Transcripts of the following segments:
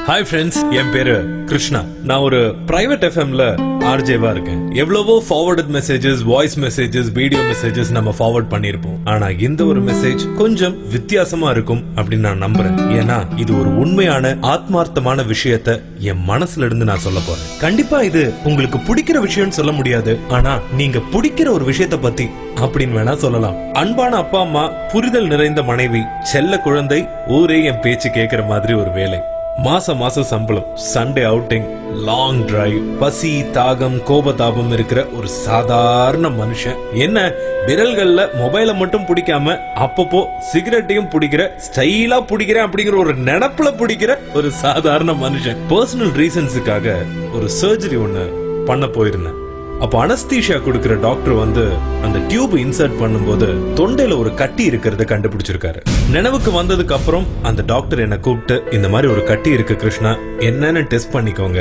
Hi friends, என் பேரு கிருஷ்ணா. நான் ஒரு பிரைவேட் எஃப்எம்ல ஆர்ஜேவா இருக்கேன். எவ்வளவோ forwarded messages, voice messages, video messages நம்ம ஃபார்வர்ட் பண்ணிருப்போம். ஆனா இந்த ஒரு மெசேஜ் கொஞ்சம் வித்தியாசமா இருக்கும் அப்படின்னு நான் நம்புறேன். ஏன்னா இது ஒரு உண்மையான ஆத்மார்த்தமான விஷயத்த என் மனசுல இருந்து நான் சொல்ல போறேன். கண்டிப்பா இது உங்களுக்கு பிடிக்கிற விஷயம்னு சொல்ல முடியாது, ஆனா நீங்க பிடிக்கிற ஒரு விஷயத்த பத்தி அப்படின்னு வேணா சொல்லலாம். அன்பான அப்பா அம்மா, புரிதல் நிறைந்த மனைவி, செல்ல குழந்தை, ஊரே என் பேச்சு கேட்கிற மாதிரி ஒரு வேலை, மாசம் சம்பளம், சண்டே அவுட்டிங், லாங் டிரைவ், பசி, தாகம், கோபதாபம் இருக்கிற ஒரு சாதாரண மனுஷன். என்ன விரல்கள்ல மொபைல மட்டும் பிடிக்காம அப்பப்போ சிகரெட்டையும் பிடிக்கிற, ஸ்டைலா பிடிக்கிறேன் அப்படிங்கிற ஒரு நினப்புல பிடிக்கிற ஒரு சாதாரண மனுஷன். பர்சனல் ரீசன்ஸுக்காக ஒரு சர்ஜரி ஒண்ணு பண்ண போயிருந்தேன். அப்ப அனஸ்தீஷியா கொடுக்கிற டாக்டர் வந்து அந்த டியூப் இன்சர்ட் பண்ணும்போது தொண்டையில ஒரு கட்டி இருக்கிறத கண்டுபிடிச்சிருக்காரு. நினைவுக்கு வந்ததுக்கு அப்புறம் அந்த டாக்டர் என்ன கூப்பிட்டு, இந்த மாதிரி ஒரு கட்டி இருக்கு கிருஷ்ணா, என்னன்னு டெஸ்ட் பண்ணிக்கோங்க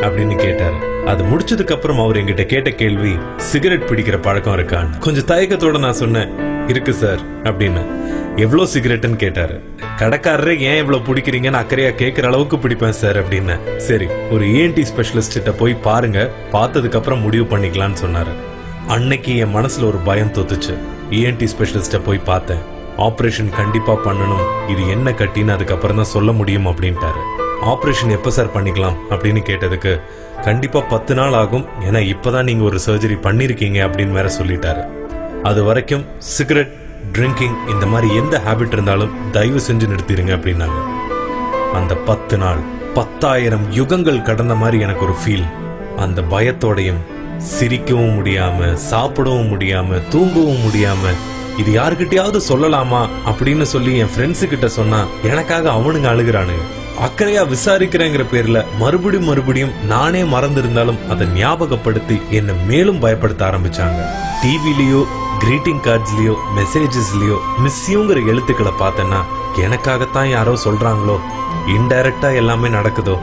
அப்படின்னு கேட்டாரு. அது முடிச்சதுக்கு அப்புறம் அவர் என்கிட்ட கேட்ட கேள்வி, சிகரெட் பிடிக்கிற பழக்கம் இருக்கான்னு. கொஞ்சம் தயக்கத்தோட நான் சொன்னேன், இருக்கு சார் அப்படின்னு. எவ்வளவு சிகரெட்னு கேட்டாரு. கடைக்காரரே ஏன் இவ்வளவு பிடிக்கிறீங்கன்னு அக்கறையா கேட்கிற அளவுக்கு பிடிப்பேன் சார் அப்படின்னு. சரி, ஒரு ENT ஸ்பெஷலிஸ்ட் கிட்ட போய் பாருங்க, பார்த்ததுக்கு அப்புறம் முடிவு பண்ணிக்கலாம்னு சொன்னாரு. அன்னைக்கு என் மனசுல ஒரு பயம் தொத்துச்சு. ENT ஸ்பெஷலிஸ்ட போய் பார்த்தேன். ஆபரேஷன் கண்டிப்பா பண்ணணும், இது என்ன கட்டின்னு அதுக்கப்புறம் தான் சொல்ல முடியும் அப்படின்ட்டாரு. ஆபரேஷன் எப்ப சார் பண்ணிக்கலாம் அப்படின்னு கேட்டதுக்கு, கண்டிப்பா 10 நாள் ஆகும், ஏன்னா இப்பதான் நீங்க ஒரு சர்ஜரி பண்ணிருக்கீங்க அப்படின்னு வேற சொல்லிட்டாரு. அது வரைக்கும் சிகரெட், ட்ரிங்கிங், இந்த மாதிரி எந்த ஹேபிட் இருந்தாலும் தயவு செஞ்சு நிறுத்திடுங்க அப்படின்னாங்க. அந்த 10 நாள் 10,000 யுகங்கள் கடந்த மாதிரி எனக்கு ஒரு ஃபீல். அந்த பயத்தோடையும் சிரிக்கவும் முடியாம, சாப்பிடவும் முடியாம, தூங்கவும் முடியாம, இது யாருக்கிட்டையாவது சொல்லலாமா அப்படின்னு சொல்லி என் ஃப்ரெண்ட்ஸு கிட்ட சொன்னா எனக்காக அவனுங்க அழுகுறானுங்க. அக்கறையா விசாரிக்கிறேங்கிற பேர்ல மறுபடியும் நானே மறந்திருந்தாலும் அதை ஞாபகப்படுத்தி என்னை மேலும் பயப்படுத்த ஆரம்பிச்சாங்க. டிவிலயோ, கிரீட்டிங் கார்ட்ஸ்லயோ, மெசேஜஸ்லயோ மிஸ்யூங்கிற எழுத்துக்களை பார்த்தேன்னா எனக்காகத்தான் யாரோ சொல்றாங்களோ, இன்டைரக்டா எல்லாமே நடக்குதோ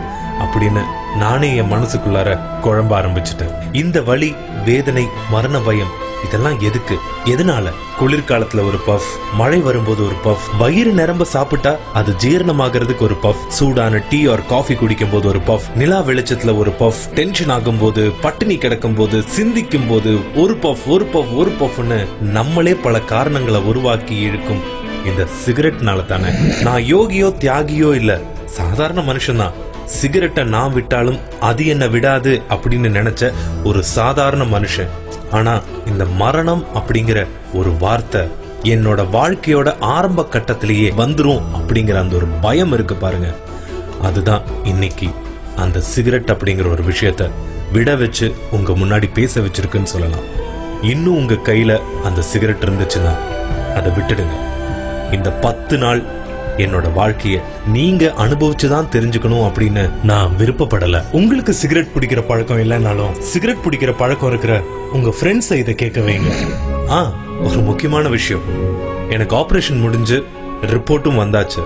அப்படின்னு நானே என் மனசுக்குள்ளார குழம்ப ஆரம்பிச்சுட்டேன். இந்த வலி, வேதனை, மரண பயம் இதெல்லாம் எதுக்கு, எதனால? குளிர்காலத்துல ஒரு பஃப், மழை வரும்போது ஒரு பஃப், வயிறு நிரம்ப சாப்பிட்டா அது ஜீரணமாகிறதுக்கு ஒரு பஃப், சூடான டீ ஆர் காஃபி குடிக்கும் போது ஒரு பஃப், நிலா வெளிச்சத்துல ஒரு பஃப், டென்ஷன் ஆகும் போது, பட்டினி கிடக்கும் போது, சிந்திக்கும் போது ஒரு பஃப்னு நம்மளே பல காரணங்களை உருவாக்கி இழுக்கும் இந்த சிகரெட்னால தானே. நான் யோகியோ தியாகியோ இல்ல, சாதாரண மனுஷன்தான். சிகரெட்டை நான் விட்டாலும் அது என்ன விடாது அப்படின்னு நினைச்ச ஒரு சாதாரண மனுஷன். ஆனா இந்த மரணம் அப்படிங்கிற ஒரு வார்த்தை என்னோட வாழ்க்கையோட ஆரம்ப கட்டத்திலேயே வந்துரும் அப்படிங்கிற அந்த ஒரு பயம் இருக்கு பாருங்க, அதுதான் இன்னைக்கு அந்த சிகரெட் அப்படிங்கிற ஒரு விஷயத்த விட வச்சு உங்க முன்னாடி பேச வச்சிருக்குன்னு சொல்லலாம். இன்னும் உங்க கையில அந்த சிகரெட் இருந்துச்சுன்னா அதை விட்டுடுங்க. இந்த 10 நாள் என்னோட வாழ்க்கைய நீங்க அனுபவிச்சுதான் தெரிஞ்சுக்கணும் அப்படின்னு நான் விருப்பப்படல. உங்களுக்கு சிகரெட் பிடிக்கிற பழக்கம் இல்லைனாலும் சிகரெட் பிடிக்கிற பழக்கம் இருக்கிற உங்க ஃப்ரெண்ட்ஸை இதை கேட்க வைங்க. ஒரு முக்கியமான விஷயம், எனக்கு ஆபரேஷன் முடிஞ்சு ரிப்போர்ட்டும் வந்தாச்சு.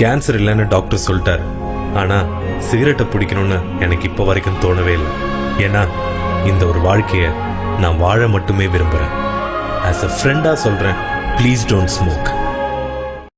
கேன்சர் இல்லைன்னு டாக்டர் சொல்லிட்டாரு. ஆனா சிகரெட்டை பிடிக்கணும்னு எனக்கு இப்ப வரைக்கும் தோணவே இல்லை. ஏன்னா இந்த ஒரு வாழ்க்கைய நான் வாழ மட்டுமே விரும்புறேன். ஆஸ் அ ஃப்ரெண்டா சொல்றேன், ப்ளீஸ் டோன்ட் ஸ்மோக்.